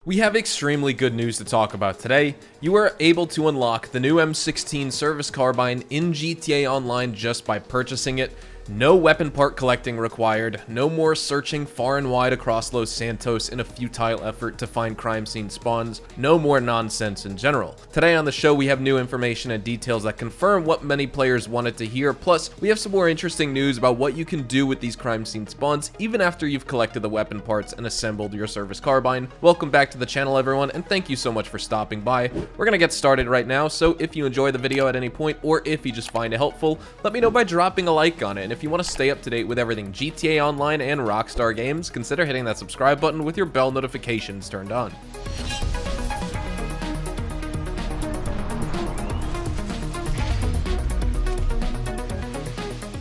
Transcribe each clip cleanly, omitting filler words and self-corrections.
We have extremely good news to talk about today. You are able to unlock the new M16 service carbine in GTA Online just by purchasing it. No weapon part collecting required, no more searching far and wide across Los Santos in a futile effort to find crime scene spawns, no more nonsense in general. Today on the show we have new information and details that confirm what many players wanted to hear, plus we have some more interesting news about what you can do with these crime scene spawns even after you've collected the weapon parts and assembled your service carbine. Welcome back to the channel everyone, and thank you so much for stopping by. We're gonna get started right now, so if you enjoy the video at any point or if you just find it helpful, let me know by dropping a like on it. And if you want to stay up to date with everything GTA Online and Rockstar games, consider hitting that subscribe button with your bell notifications turned on.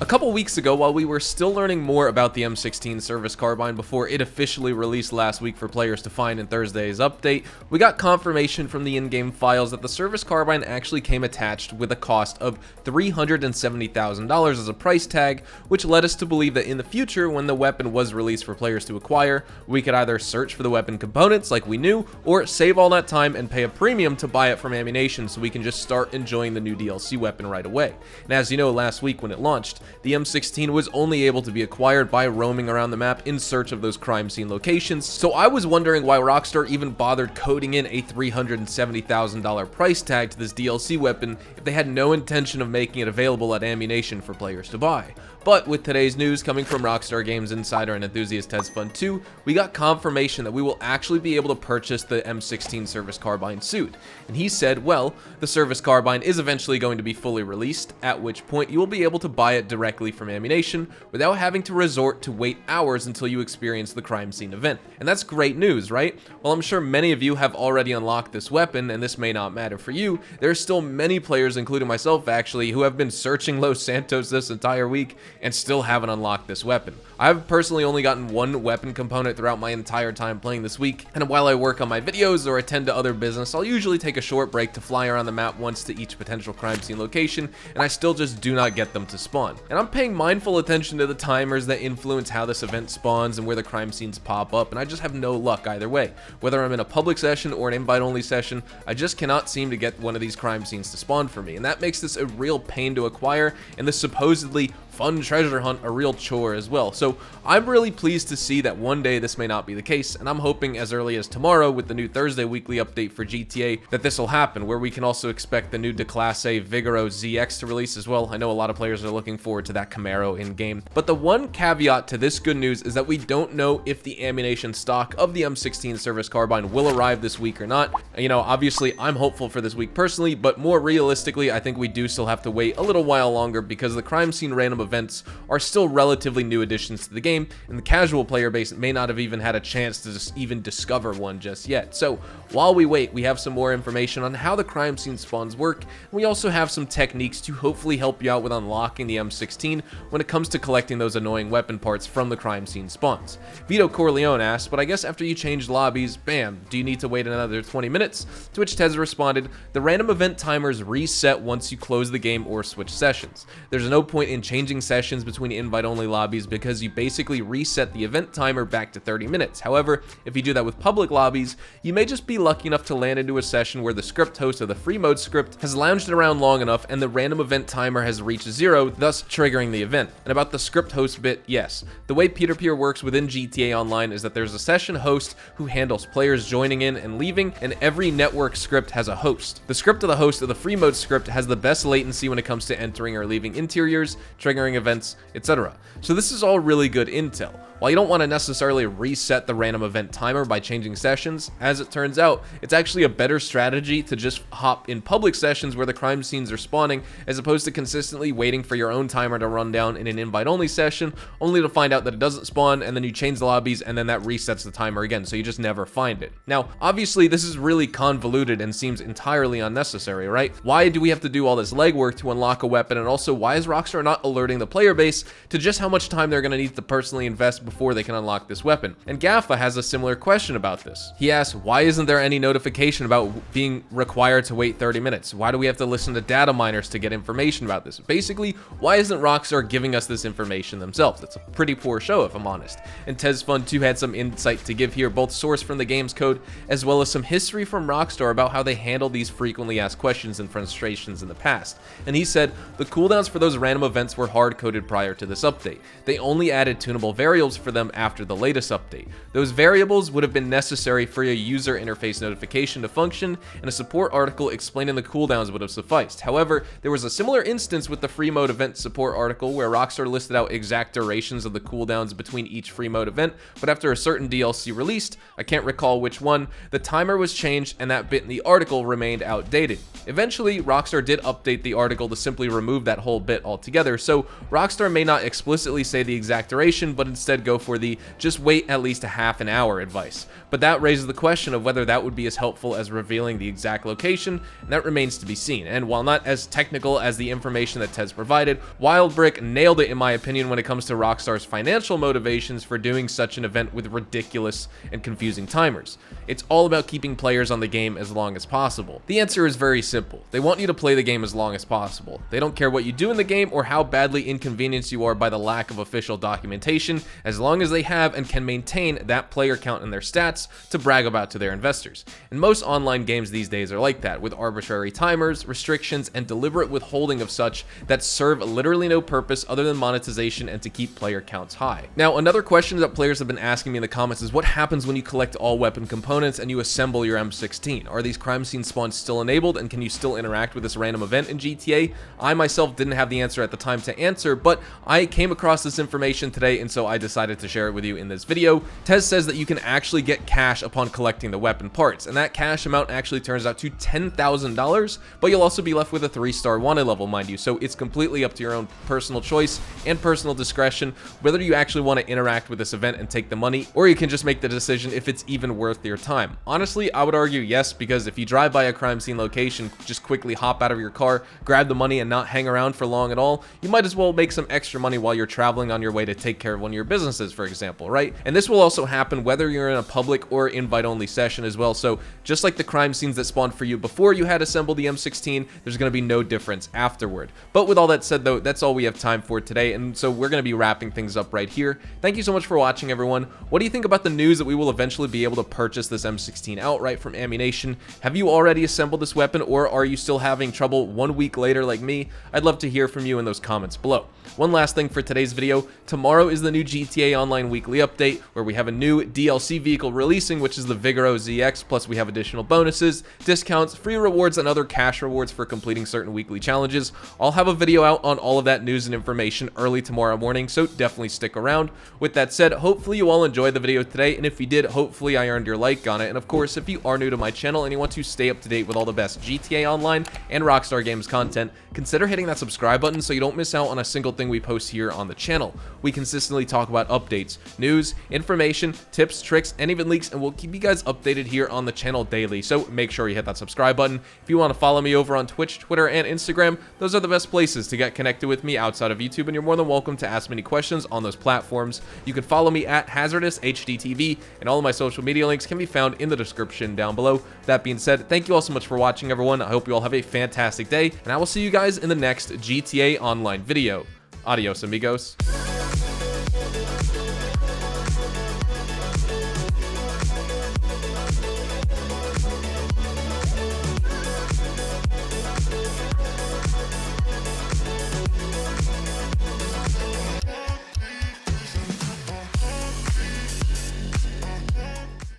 A couple weeks ago, while we were still learning more about the M16 service carbine before it officially released last week for players to find in Thursday's update, we got confirmation from the in-game files that the service carbine actually came attached with a cost of $370,000 as a price tag, which led us to believe that in the future, when the weapon was released for players to acquire, we could either search for the weapon components like we knew, or save all that time and pay a premium to buy it from AMIGOS so we can just start enjoying the new DLC weapon right away. And as you know, last week when it launched, the M16 was only able to be acquired by roaming around the map in search of those crime scene locations, so I was wondering why Rockstar even bothered coding in a $370,000 price tag to this DLC weapon if they had no intention of making it available at AMIGOS for players to buy. But with today's news coming from Rockstar Games Insider and Enthusiast Has Fun 2, we got confirmation that we will actually be able to purchase the M16 service carbine suit. And he said, well, the service carbine is eventually going to be fully released, at which point you will be able to buy it directly from AMIGOS without having to resort to wait hours until you experience the crime scene event. And that's great news, right? Well, I'm sure many of you have already unlocked this weapon, and this may not matter for you. There are still many players, including myself actually, who have been searching Los Santos this entire week and still haven't unlocked this weapon. I've personally only gotten one weapon component throughout my entire time playing this week, and while I work on my videos or attend to other business, I'll usually take a short break to fly around the map once to each potential crime scene location, and I still just do not get them to spawn. And I'm paying mindful attention to the timers that influence how this event spawns and where the crime scenes pop up, and I just have no luck either way. Whether I'm in a public session or an invite-only session, I just cannot seem to get one of these crime scenes to spawn for me, and that makes this a real pain to acquire, and this supposedly fun treasure hunt a real chore as well. So I'm really pleased to see that one day this may not be the case, and I'm hoping as early as tomorrow with the new Thursday weekly update for GTA that this will happen, where we can also expect the new Declasse Vigoro ZX to release as well. I know a lot of players are looking forward to that Camaro in game, but the one caveat to this good news is that we don't know if the ammunition stock of the M16 service carbine will arrive this week or not. You know, obviously I'm hopeful for this week personally, but more realistically I think we do still have to wait a little while longer because the crime scene random events are still relatively new additions to the game, and the casual player base may not have even had a chance to just even discover one just yet. So while we wait, we have some more information on how the crime scene spawns work, and we also have some techniques to hopefully help you out with unlocking the M16 when it comes to collecting those annoying weapon parts from the crime scene spawns. Vito Corleone asked, but I guess after you changed lobbies, bam, do you need to wait another 20 minutes? To which Tez responded, the random event timers reset once you close the game or switch sessions. There's no point in changing sessions between invite-only lobbies because you basically reset the event timer back to 30 minutes. However, if you do that with public lobbies, you may just be lucky enough to land into a session where the script host of the free mode script has lounged around long enough and the random event timer has reached 0, thus triggering the event. And about the script host bit, yes. The way peer-to-peer works within GTA Online is that there's a session host who handles players joining in and leaving, and every network script has a host. The script of the host of the free mode script has the best latency when it comes to entering or leaving interiors, triggering events, etc. So this is all really good intel. While you don't want to necessarily reset the random event timer by changing sessions, as it turns out, it's actually a better strategy to just hop in public sessions where the crime scenes are spawning, as opposed to consistently waiting for your own timer to run down in an invite-only session, only to find out that it doesn't spawn, and then you change the lobbies, and then that resets the timer again, so you just never find it. Now, obviously, this is really convoluted and seems entirely unnecessary, right? Why do we have to do all this legwork to unlock a weapon, and also why is Rockstar not alerting the player base to just how much time they're going to need to personally invest before they can unlock this weapon. And Gaffa has a similar question about this. He asks, why isn't there any notification about being required to wait 30 minutes? Why do we have to listen to data miners to get information about this? Basically, why isn't Rockstar giving us this information themselves? That's a pretty poor show, if I'm honest. And TezFun2 had some insight to give here, both source from the game's code as well as some history from Rockstar about how they handle these frequently asked questions and frustrations in the past. And he said the cooldowns for those random events were hard-coded prior to this update. They only added tunable variables for them after the latest update. Those variables would have been necessary for a user interface notification to function, and a support article explaining the cooldowns would have sufficed. However, there was a similar instance with the free mode event support article where Rockstar listed out exact durations of the cooldowns between each free mode event, but after a certain DLC released, I can't recall which one, the timer was changed and that bit in the article remained outdated. Eventually, Rockstar did update the article to simply remove that whole bit altogether, so Rockstar may not explicitly say the exact duration, but instead go for the just wait at least a half an hour advice. But that raises the question of whether that would be as helpful as revealing the exact location, and that remains to be seen. And while not as technical as the information that Tez provided, Wildbrick nailed it in my opinion when it comes to Rockstar's financial motivations for doing such an event with ridiculous and confusing timers. It's all about keeping players on the game as long as possible. The answer is very simple. They want you to play the game as long as possible. They don't care what you do in the game or how badly inconvenienced you are by the lack of official documentation, as long as they have and can maintain that player count in their stats to brag about to their investors. And most online games these days are like that, with arbitrary timers, restrictions, and deliberate withholding of such that serve literally no purpose other than monetization and to keep player counts high. Now, another question that players have been asking me in the comments is what happens when you collect all weapon components and you assemble your M16? Are these crime scene spawns still enabled, and can you still interact with this random event in GTA? I myself didn't have the answer at the time to answer, but I came across this information today, and so I decided to share it with you in this video. Tez says that you can actually get cash upon collecting the weapon parts, and that cash amount actually turns out to $10,000, but you'll also be left with a 3-star wanted level, mind you, so it's completely up to your own personal choice and personal discretion whether you actually want to interact with this event and take the money, or you can just make the decision if it's even worth your time. Honestly, I would argue yes, because if you drive by a crime scene location, just quickly hop out of your car, grab the money, and not hang around for long at all, you might as well make some extra money while you're traveling on your way to take care of one of your businesses, for example, right? And this will also happen whether you're in a public or invite-only session as well, so just like the crime scenes that spawned for you before you had assembled the M16, there's going to be no difference afterward. But with all that said though, that's all we have time for today, and so we're going to be wrapping things up right here. Thank you so much for watching, everyone. What do you think about the news that we will eventually be able to purchase this M16 outright from Ammunition? Have you already assembled this weapon, or are you still having trouble 1 week later like me? I'd love to hear from you in those comments below. One last thing for today's video, tomorrow is the new GTA Online weekly update, where we have a new DLC vehicle releasing, which is the Vigoro ZX, plus we have additional bonuses, discounts, free rewards, and other cash rewards for completing certain weekly challenges. I'll have a video out on all of that news and information early tomorrow morning, so definitely stick around. With that said, hopefully you all enjoyed the video today, and if you did, hopefully I earned your like on it. And of course, if you are new to my channel and you want to stay up to date with all the best GTA Online and Rockstar Games content, consider hitting that subscribe button so you don't miss out on a single thing we post here on the channel. We consistently talk about updates, news, information, tips, tricks, and even leaks, and we'll keep you guys updated here on the channel daily, so make sure you hit that subscribe button. If you want to follow me over on Twitch, Twitter, and Instagram, those are the best places to get connected with me outside of YouTube, and you're more than welcome to ask me any questions on those platforms. You can follow me at HazardousHDTV, and all of my social media links can be found in the description down below. That being said, thank you all so much for watching, everyone. I hope you all have a fantastic day, and I will see you guys in the next GTA Online video. Adios, amigos.